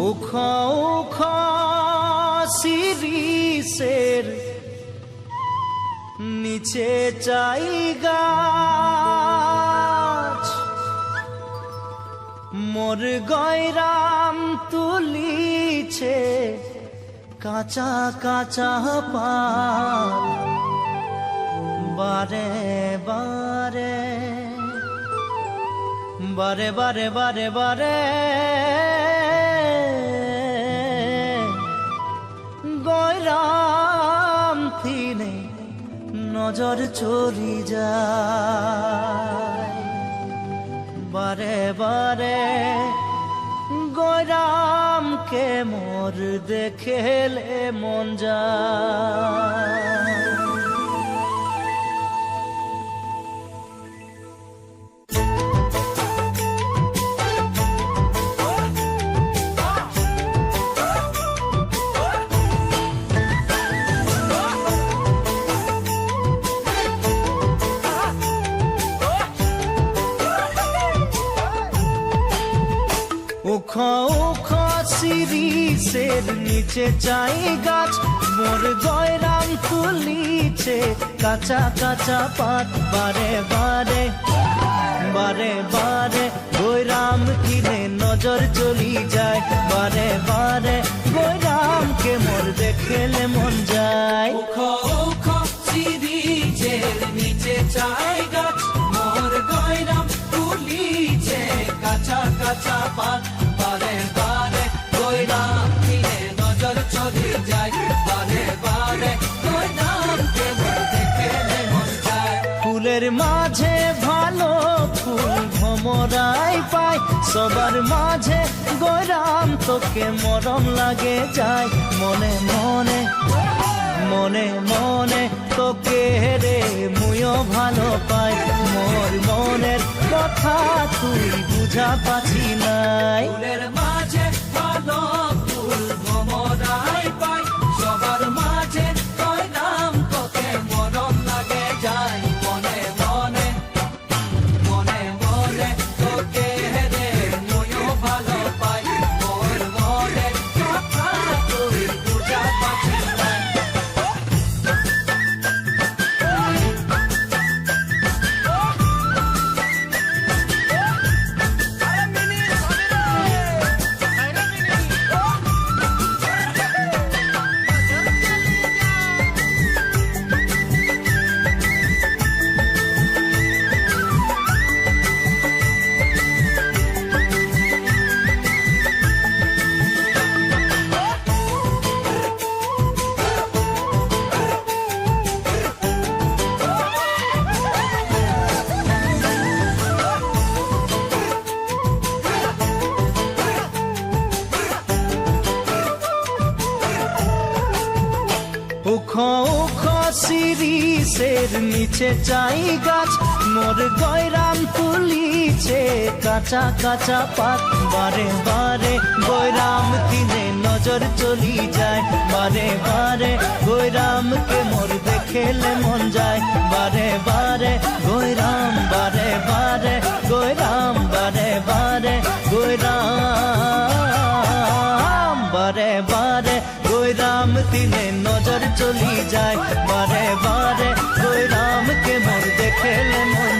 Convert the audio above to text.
উখা উখা শিরিষের নিচে চাই গাছ, মোর গয়রাম তুলিছে কাঁচা কাঁচা পাত। বারে বারে বারে বারে বারে বারে গয়রাম থিনে নজর চলি যায়। বারে বারে গয়রামকে মোর দেখেলে মন যায়। উখা উখা শিরিষের নিচে চাই গাছ, মোর গয়রাম তুলিছে কাঁচা কাঁচা পাত। বারে বারে বারে বারে গয়রাম কিনে নজর চলি যায়। বারে বারে গয়রামকে মোর দেখেলে মন যায়। উখা উখা শিরিষের নিচে চাই গাছ, মোর গয়রাম তুলিছে কাঁচা কাঁচা পাত। বারে বারে গয়রাম কিনে নজর চলি যায়। বারে বারে গয়রামকে মোর দেখেলে মন যায়। ফুলের মাঝে ভালো ফুল ভমরাই পায়, সবার মাঝে গয়রাম তোকে মরম লাগে যায়। মনে মনে মনে মনে তোকে রে মুইও ভালো পাই, মোর মনের কথা তুই বুঝা পাচ্ছি নাই। ফুলের মাঝে ভালো ফুল ভমরাই পাই, সবার মাঝে গয়রাম তোকে মরম লাগে যায়। মনে মনে মনে মনে তোকে রে মুইও ভালো পাই, মোর মনের কথা তুই বুঝা পাচ্ছি নাই। উখা উখা শিরিষের নিচে চাই গাছ, মোর গয়রাম তুলিছে কাঁচা কাঁচা পাত। বারে বারে গয়রাম কিনে নজর চলি যায়। বারে বারে গয়রামকে মোর দেখেলে মন যায়। বারে বারে গয়রাম বারে বারে গয়রাম বারে বারে গয়রাম বারে বারে গয়রাম দিনে নজর চলি যায়। বারে বারে গয়রামকে মোর দেখেলে মন